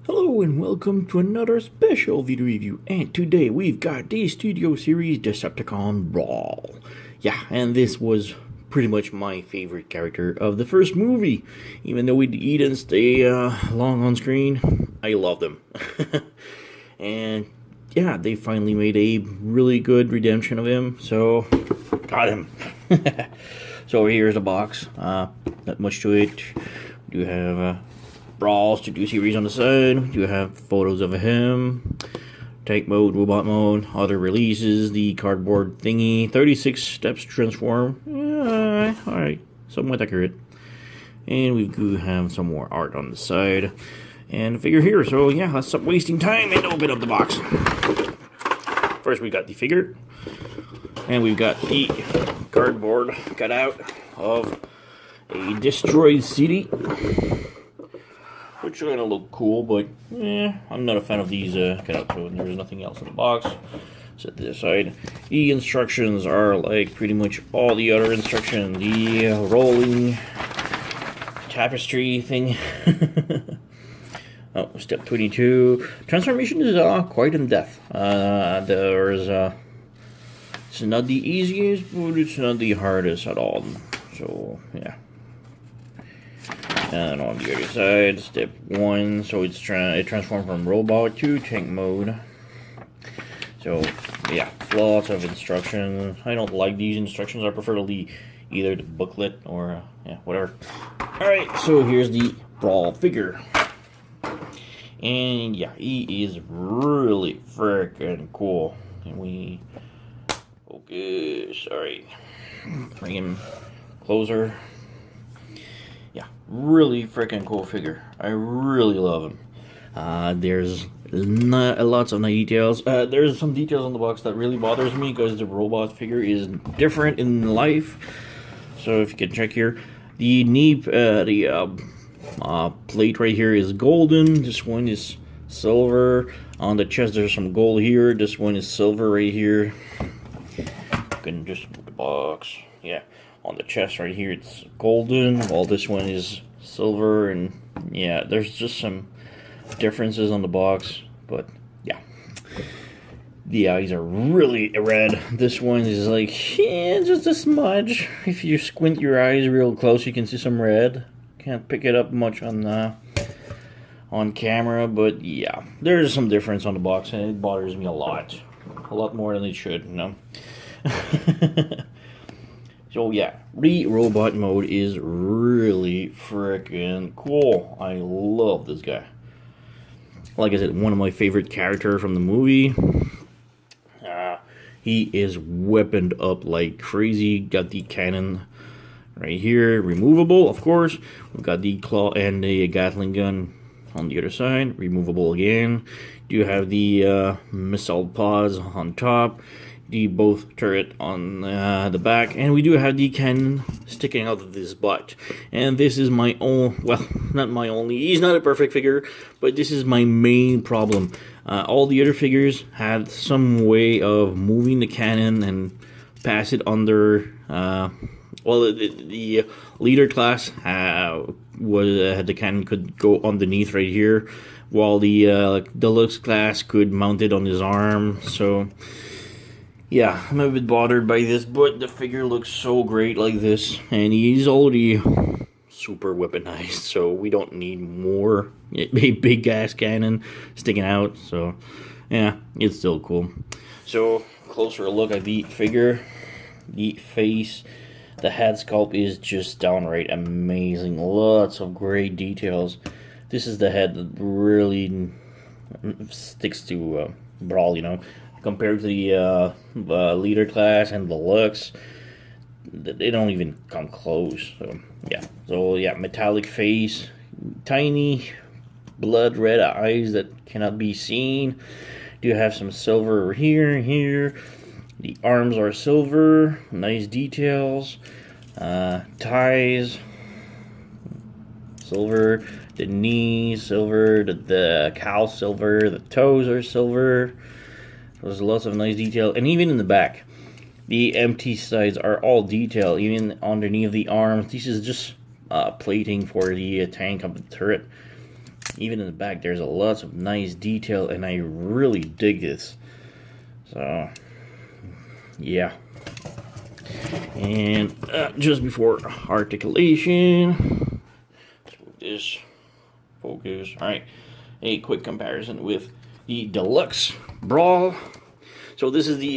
Hello and welcome to another special video review, and today we've got the Studio Series Decepticon Brawl. Yeah, and this was pretty much my favorite character of the first movie. Even though he didn't stay long on screen, I loved him. And yeah, they finally made a really good redemption of him, so got him. So here's the box. Not much to it. We do have Brawl Studio Series on the side. We do have photos of him. Tank mode, robot mode, other releases, the cardboard thingy, 36 steps to transform. Alright, somewhat accurate. And we do have some more art on the side. And a figure here, so yeah, let's stop wasting time and open up the box. First we got the figure. And we've got the cardboard cutout of a destroyed city, which are gonna look cool, but I'm not a fan of these cutouts, so there's nothing else in the box. Set this aside. The instructions are like pretty much all the other instructions. The rolling tapestry thing. Oh, step 22. Transformation is quite in depth. It's not the easiest, but it's not the hardest at all. So, yeah. And on the other side, step 1, so it transformed from robot to tank mode. So, yeah, lots of instructions. I don't like these instructions. I prefer to leave either the booklet or, yeah, whatever. Alright, so here's the Brawl figure. And, yeah, he is really freaking cool. And we... Okay, sorry. Bring him closer. Yeah, really freaking cool figure. I really love him. There's not lots of details. There's some details on the box that really bothers me because the robot figure is different in life. So if you can check here, the knee, plate right here is golden. This one is silver. On the chest, there's some gold here. This one is silver right here. You can just move the box. Yeah. On the chest right here, it's golden, while this one is silver, and yeah, there's just some differences on the box, but yeah. The eyes are really red. This one is like, just a smudge. If you squint your eyes real close, you can see some red. Can't pick it up much on camera, but yeah, there's some difference on the box, and it bothers me a lot more than it should, you know. So yeah, the robot mode is really freaking cool. I love this guy. Like I said, one of my favorite characters from the movie. He is weaponed up like crazy. Got the cannon right here, removable, of course. We've got the claw and the Gatling gun on the other side, removable again. You have the missile pods on top. The both turret on the back, and we do have the cannon sticking out of this butt. And this is my own, well, not my only, he's not a perfect figure, but this is my main problem. All the other figures had some way of moving the cannon and pass it under, well, the leader class had the cannon could go underneath right here, while the deluxe class could mount it on his arm, so... Yeah, I'm a bit bothered by this, but the figure looks so great like this, and he's already super weaponized, so we don't need more a big gas cannon sticking out, so yeah, it's still cool. So, closer look at the figure, the face, the head sculpt is just downright amazing, lots of great details. This is the head that really sticks to Brawl, you know. Compared to the leader class and the looks, they don't even come close. So yeah, metallic face, tiny blood red eyes that cannot be seen. Do have some silver over here. The arms are silver, nice details. Ties, silver. The knees, silver. The cowl, silver. The toes are silver. There's lots of nice detail, and even in the back, the empty sides are all detail, even underneath the arms. This is just plating for the tank of the turret. Even in the back, there's a lots of nice detail, and I really dig this. So, yeah. And just before articulation, let's move this, focus. All right, a quick comparison with the deluxe Brawl. So this is the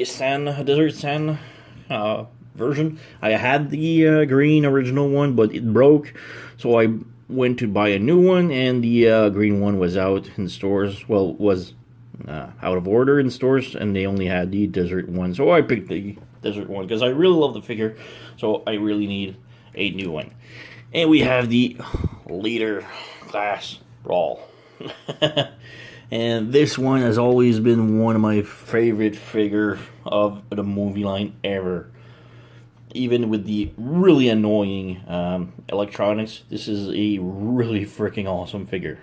desert sand version. I had the green original one, but it broke, so I went to buy a new one, and the green one was out in stores. Well, was out of order in stores, and they only had the desert one, so I picked the desert one because I really love the figure, so I really need a new one. And we have the leader class Brawl. And this one has always been one of my favorite figure of the movie line ever. Even with the really annoying electronics, this is a really freaking awesome figure.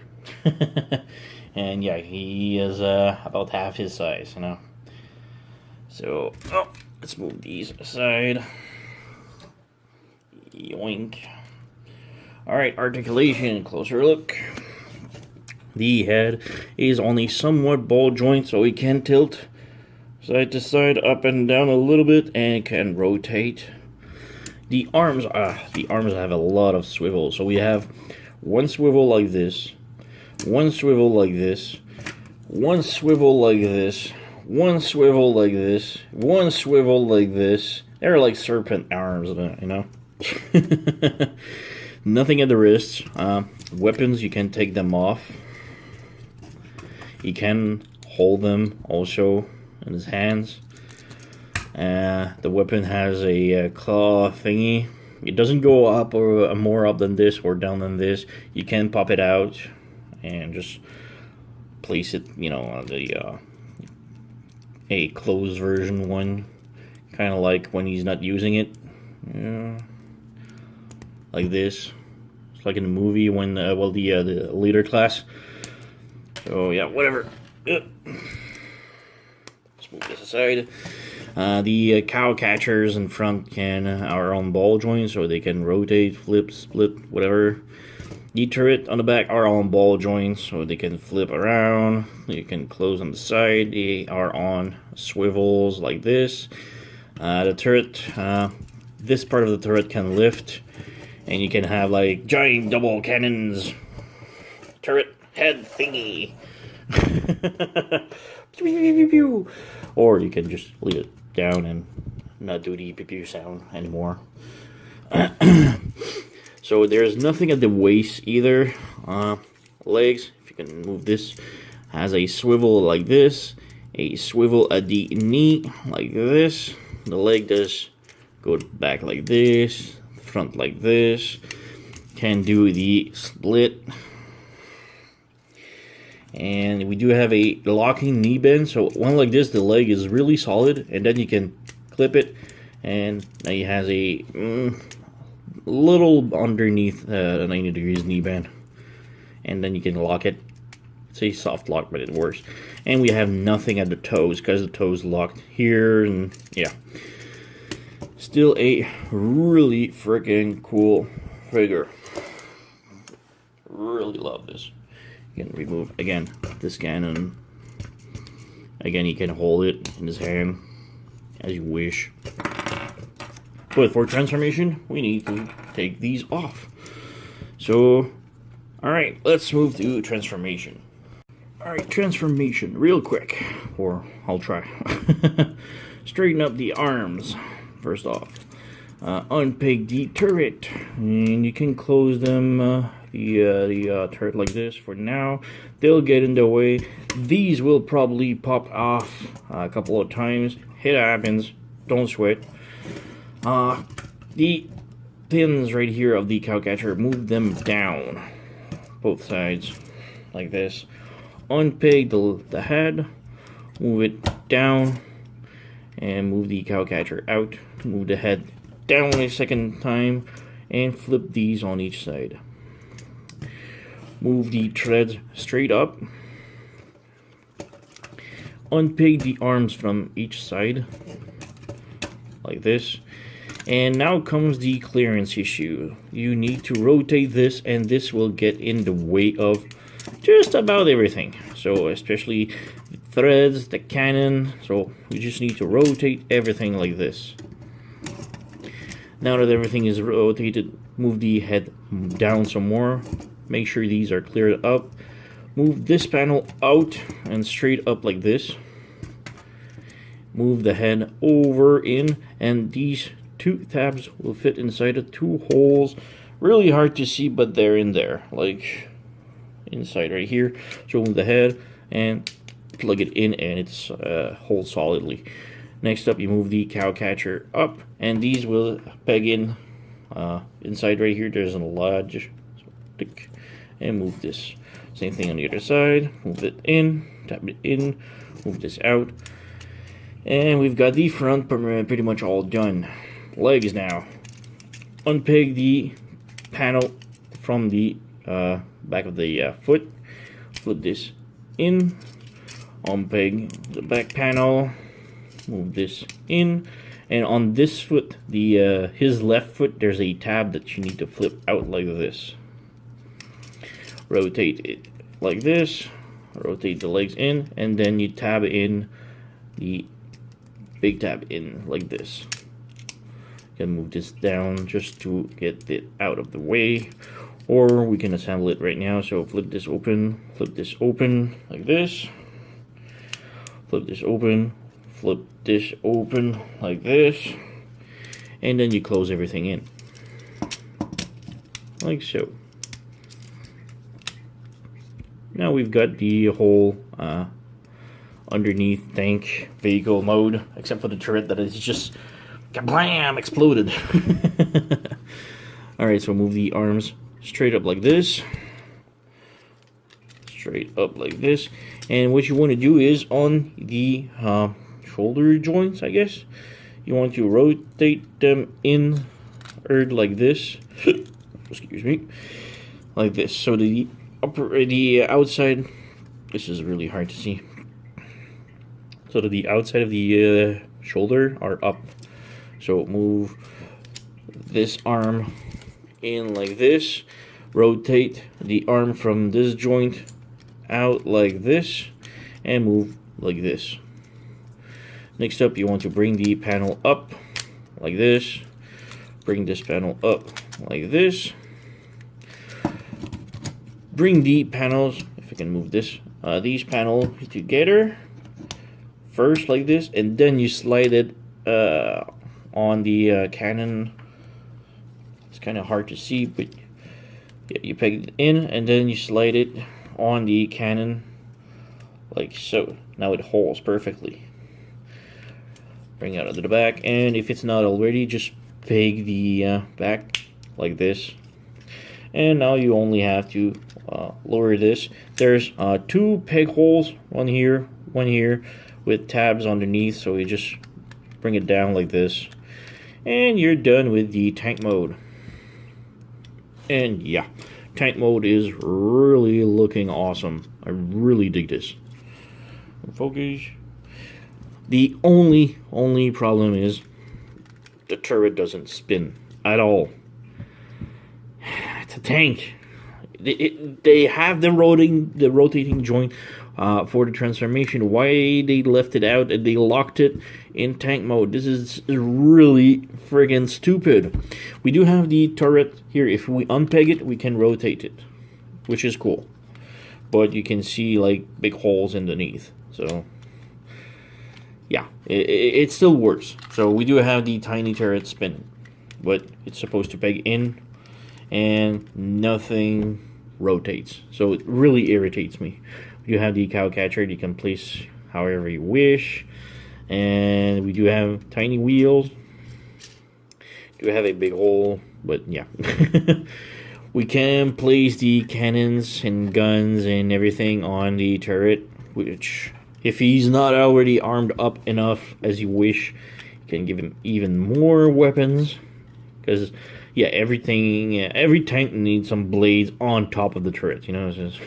And yeah, he is about half his size, you know. So, let's move these aside. Yoink. Alright, articulation, closer look. The head is on a somewhat ball joint, so it can tilt side to side, up and down a little bit, and can rotate. The arms have a lot of swivel, so we have one swivel like this, one swivel like this, one swivel like this, one swivel like this, one swivel like this. They're like serpent arms, you know. Nothing at the wrists. Weapons, you can take them off. You can hold them also in his hands. The weapon has a claw thingy. It doesn't go up or more up than this or down than this. You can pop it out and just place it, you know, on the a closed version one, kind of like when he's not using it, like this. It's like in the movie when the leader class. So yeah, whatever. Let's move this aside. The cow catchers in front are on ball joints, so they can rotate, flip, split, whatever. The turret on the back are on ball joints, so they can flip around. You can close on the side. They are on swivels like this. The turret, this part of the turret can lift, and you can have like giant double cannons. Turret head thingy. Or you can just leave it down and not do the pew pew sound anymore. So there's nothing at the waist either. Legs, if you can move this, has a swivel like this, a swivel at the knee like this. The leg does go back like this, front like this. Can do the split. And we do have a locking knee bend, so one like this, the leg is really solid, and then you can clip it, and now he has a little underneath 90 degrees knee bend, and then you can lock it. It's a soft lock, but it works. And we have nothing at the toes because the toes locked here, and yeah, still a really freaking cool figure. Really love this. You can remove again this cannon. Again, you can hold it in his hand as you wish. But for transformation, we need to take these off. So, alright, let's move to transformation. Alright, transformation, real quick. Or, I'll try. Straighten up the arms, first off. Unpeg the turret. And you can close them, the turret like this for now. They'll get in the way. These will probably pop off a couple of times. It happens. Don't sweat. The pins right here of the cowcatcher, move them down, both sides, like this. Unpeg the head, move it down, and move the cowcatcher out. Move the head down a second time, and flip these on each side. Move the treads straight up. Unpeg the arms from each side, like this. And now comes the clearance issue. You need to rotate this, and this will get in the way of just about everything. So especially the threads, the cannon. So we just need to rotate everything like this. Now that everything is rotated, move the head down some more. Make sure these are cleared up. Move this panel out and straight up like this. Move the head over in, and these two tabs will fit inside the two holes. Really hard to see, but they're in there, like inside right here. So move the head and plug it in, and it's holds solidly. Next up, you move the cow catcher up, and these will peg in inside right here. There's a lodge, so tick, and move this. Same thing on the other side. Move it in, tap it in, move this out, and we've got the front pretty much all done. Legs now. Unpeg the panel from the back of the foot. Flip this in. Unpeg the back panel. Move this in, and on this foot, the his left foot, there's a tab that you need to flip out like this. Rotate it like this. Rotate the legs in, and then you tab in the big tab in like this. You can move this down just to get it out of the way, or we can assemble it right now. So flip this open like this. Flip this open. Flip this open like this, and then you close everything in like so. Now we've got the whole underneath tank vehicle mode, except for the turret that is just kablam exploded. Alright, so move the arms straight up like this, and what you want to do is on the shoulder joints, I guess, you want to rotate them in like this. Excuse me, like this. So the outside, this is really hard to see. So that the outside of the shoulder are up. So move this arm in like this. Rotate the arm from this joint out like this, and move like this. Next up, you want to bring the panel up like this. Bring this panel up like this. Bring the panels, if I can move this, these panels together first like this, and then you slide it on the cannon. It's kind of hard to see, but yeah, you peg it in, and then you slide it on the cannon like so. Now it holds perfectly. Bring it out to the back, and if it's not already, just peg the back like this. And now you only have to lower this. There's two peg holes, one here, with tabs underneath, so you just bring it down like this, and you're done with the tank mode. And yeah, tank mode is really looking awesome. I really dig this. Focus. The only problem is the turret doesn't spin at all. It's a tank. They have the rotating joint for the transformation. Why they left it out and they locked it in tank mode? This is really friggin' stupid. We do have the turret here. If we unpeg it, we can rotate it, which is cool. But you can see like big holes underneath. So yeah, it still works. So we do have the tiny turret spinning, but it's supposed to peg in, and nothing rotates. So it really irritates me. We do have the cow catcher. You can place however you wish, and we do have tiny wheels. Do have a big hole, but yeah. We can place the cannons and guns and everything on the turret, which, if he's not already armed up enough as you wish, you can give him even more weapons. Because, yeah, every tank needs some blades on top of the turret, you know. It's just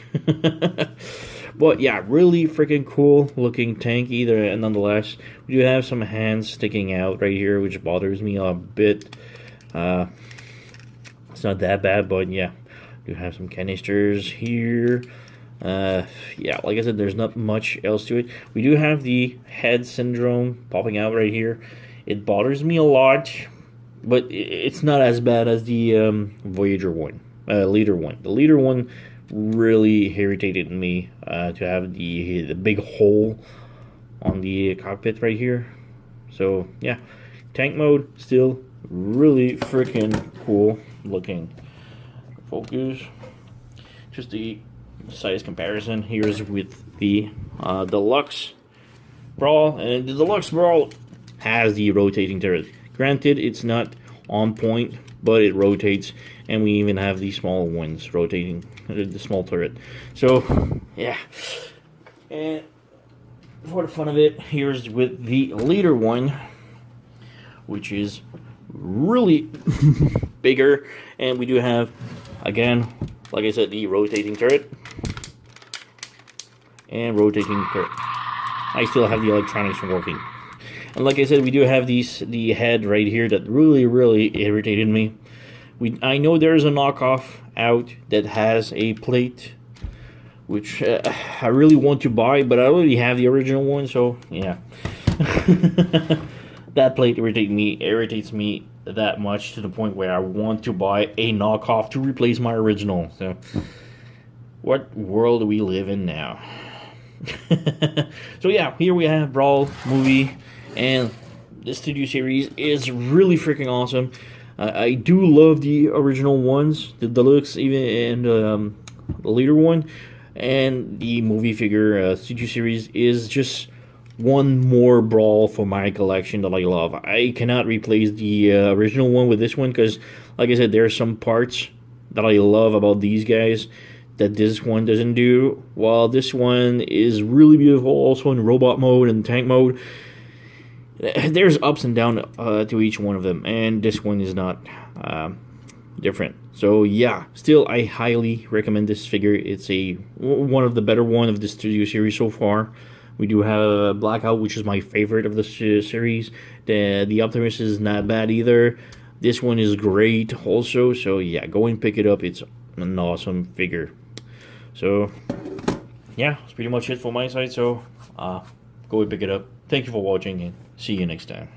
but yeah, really freaking cool looking tank either. Nonetheless, we do have some hands sticking out right here, which bothers me a bit. It's not that bad, but yeah, we do have some canisters here. Yeah, like I said, there's not much else to it. We do have the head syndrome popping out right here. It bothers me a lot, but it's not as bad as the Voyager one, leader one. The leader one really irritated me to have the big hole on the cockpit right here. So yeah, tank mode still really freaking cool looking. Focus. Just the size comparison. Here's with the deluxe Brawl, and the deluxe Brawl has the rotating turret. Granted, it's not on point, but it rotates, and we even have the small ones rotating, the small turret. So yeah, and for the fun of it, here's with the leader one, which is really bigger, and we do have, again, like I said, the rotating turret and rotating turret. I still have the electronics working, and like I said, we do have the head right here that really irritated me. I know there's a knockoff out that has a plate, which I really want to buy, but I already have the original one, so yeah. That plate irritates me that much to the point where I want to buy a knockoff to replace my original. So, what world do we live in now? So yeah, here we have Brawl movie, and this studio series is really freaking awesome. I do love the original ones, the deluxe even, and the leader one, and the movie figure studio series is just one more Brawl for my collection that I love. I cannot replace the original one with this one because, like I said, there are some parts that I love about these guys that this one doesn't do. While this one is really beautiful also in robot mode and tank mode. There's ups and downs to each one of them, and this one is not different. So yeah, still I highly recommend this figure. It's one of the better one of the studio series so far. We do have Blackout, which is my favorite of the series. The Optimus is not bad either. This one is great also. So yeah, go and pick it up. It's an awesome figure. So yeah, that's pretty much it for my side. So go and pick it up. Thank you for watching, and see you next time.